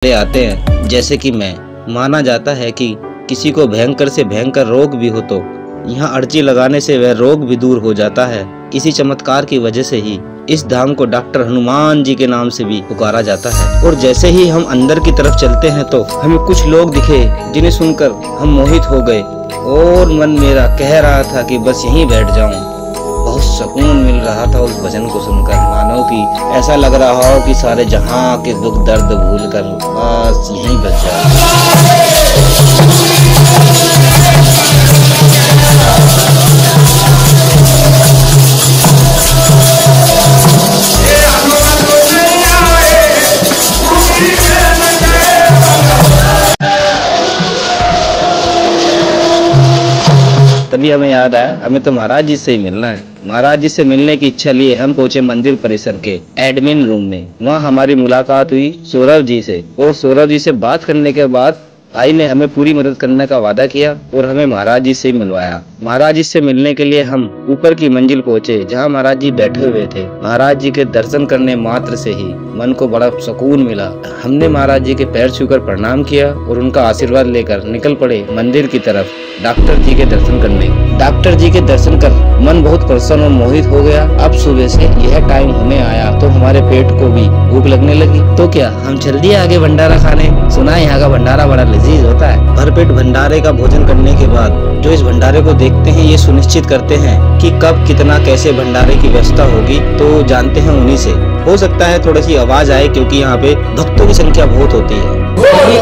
ले आते हैं। जैसे कि मैं माना जाता है कि किसी को भयंकर से भयंकर रोग भी हो तो यहाँ अर्जी लगाने से वह रोग भी दूर हो जाता है। इसी चमत्कार की वजह से ही इस धाम को डॉक्टर हनुमान जी के नाम से भी पुकारा जाता है। और जैसे ही हम अंदर की तरफ चलते हैं तो हमें कुछ लोग दिखे जिन्हें सुनकर हम मोहित हो गए और मन मेरा कह रहा था कि बस यहीं बैठ जाऊं। बहुत सुकून मिल रहा था उस भजन को सुनकर, मानो कि ऐसा लग रहा हो कि सारे जहां के दुख दर्द भूलकर बस यहीं बच जाओ। तभी हमें याद आया हमें तो महाराज जी से ही मिलना है। महाराज जी से मिलने की इच्छा लिए हम पहुंचे मंदिर परिसर के एडमिन रूम में। वहां हमारी मुलाकात हुई सौरभ जी से और सौरभ जी से बात करने के बाद भाई ने हमें पूरी मदद करने का वादा किया और हमें महाराज जी से ही मिलवाया। महाराज जी से मिलने के लिए हम ऊपर की मंजिल पहुंचे जहां महाराज जी बैठे हुए थे। महाराज जी के दर्शन करने मात्र से ही मन को बड़ा सुकून मिला। हमने महाराज जी के पैर छूकर प्रणाम किया और उनका आशीर्वाद लेकर निकल पड़े मंदिर की तरफ डॉक्टर जी के दर्शन करने। डॉक्टर जी के दर्शन कर मन बहुत प्रसन्न और मोहित हो गया। अब सुबह से यह टाइम होने आया तो हमारे पेट को भी भूख लगने लगी। तो क्या हम चल दिए आगे भंडारा खाने। सुना है यहाँ का भंडारा बड़ा लजीज होता है। भरपेट भंडारे का भोजन करने के बाद जो इस भंडारे को देखते हैं ये सुनिश्चित करते हैं कि कब कितना कैसे भंडारे की व्यवस्था होगी, तो जानते हैं उन्हीं से। हो सकता है थोड़ी सी आवाज आए क्योंकि यहाँ पे भक्तों की संख्या बहुत होती है।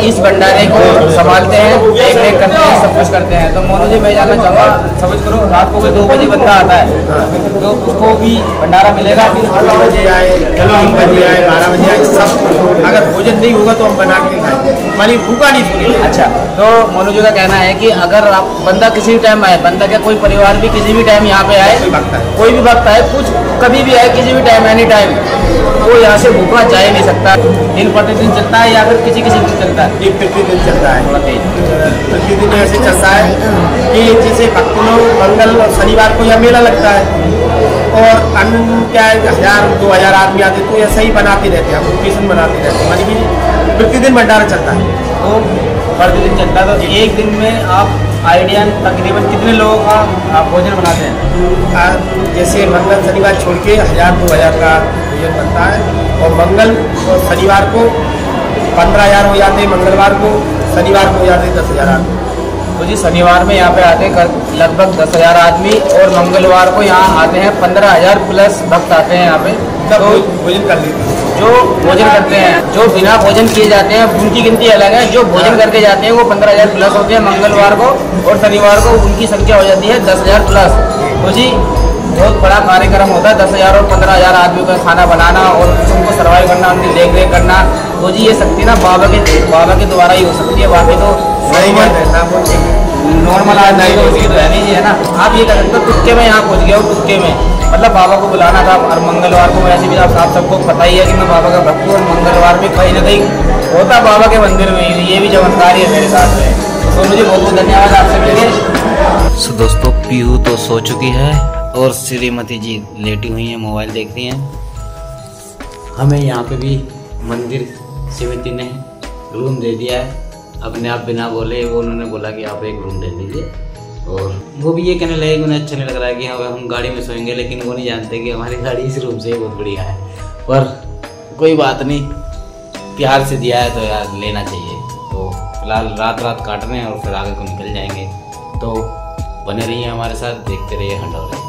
इस भंडारे को संभालते हैं, देख रेख करते हैं, सब कुछ करते हैं। तो मोनू जी मैं जानना चाहूँगा, समझ करो रात को 2 बजे बंदा आता है तो उसको भी भंडारा मिलेगा। 2 बजे आए, 3 बजे आए, 12 बजे आए, सब अगर भोजन नहीं होगा तो हम बना के खाएं, मानी भूखा नहीं सोएंगे। अच्छा, तो मोनू जी का कहना है कि अगर आप बंदा किसी भी टाइम आए, बंदा क्या कोई परिवार भी किसी भी टाइम यहाँ पे आए, कोई भी वक्त आए, कुछ कभी भी आए, किसी भी टाइम एनी टाइम, वो यहाँ से भूखा जा ही नहीं सकता। दिन प्रतिदिन चलता है या फिर किसी किसी दिन चलता है? ये प्रतिदिन चलता है, प्रतिदिन ऐसे चलता है कि जैसे भक्तों मंगल और शनिवार को यह मेला लगता है और अन्य क्या है 1000-2000 आदमी आते तो ऐसा ही बनाते रहते हैं, लोकेशन बनाते रहते हैं, मानी कि प्रतिदिन भंडारा चलता है। तो प्रतिदिन चलता है। तो एक दिन में आप आइडिया तकरीबन कितने लोगों का आप भोजन बनाते हैं? जैसे मंगल शनिवार छोड़ के 1000-2000 का भोजन बनता है और मंगल और शनिवार को 15,000 हो जाते हैं, मंगलवार को, शनिवार को हो जाते हैं 10,000 आदमी। तो जी शनिवार में यहाँ पे आते हैं लगभग 10,000 आदमी और मंगलवार को यहाँ आते हैं 15,000 प्लस भक्त आते हैं यहाँ पे। तो भोजन कर लेते हैं। जो भोजन करते हैं, जो बिना भोजन किए जाते हैं उनकी गिनती अलग है। जो भोजन करके जाते हैं वो 15,000 प्लस होते हैं मंगलवार को, और शनिवार को उनकी संख्या हो जाती है 10,000 प्लस। तो जी बहुत बड़ा कार्यक्रम होता है, 10,000 और 15,000 आदमियों का खाना बनाना और उनको सर्वाइव करना, उनकी देख रेख करना। तो जी ये शक्ति ना बाबा के द्वारा ही हो सकती है, बाकी तो नॉर्मल आदमी तो उसकी तो है नहीं जी, है ना। आप ये कर सकते हो तुक्के में यहाँ पहुँच गए हो, तुक्के में मतलब बाबा को बुलाना था। और मंगलवार को वैसे भी आप सबको पता ही है कि मैं बाबा का भक्त हूँ, और मंगलवार में कहीं ना कहीं होता बाबा के मंदिर में, ये भी चमत्कार है मेरे साथ में। तो मुझे बहुत बहुत धन्यवाद आपसे मिलकर। सो दोस्तों पीहू तो सो चुकी है और श्रीमती जी लेटी हुई हैं, मोबाइल देख रही हैं। हमें यहाँ पे भी मंदिर समिति ने रूम दे दिया है अपने आप, बिना बोले वो उन्होंने बोला कि आप एक रूम दे दीजिए। और वो भी ये कहने लगे कि उन्हें अच्छा नहीं लग रहा है कि हाँ हम गाड़ी में सोएंगे, लेकिन वो नहीं जानते कि हमारी गाड़ी इस रूम से बहुत बढ़िया है। पर कोई बात नहीं, प्यार से दिया है तो यार लेना चाहिए। तो फिलहाल रात काट रहे हैं और फिर आगे को निकल जाएंगे। तो बने रहिए हमारे साथ, देखते रहिए हंडोरे।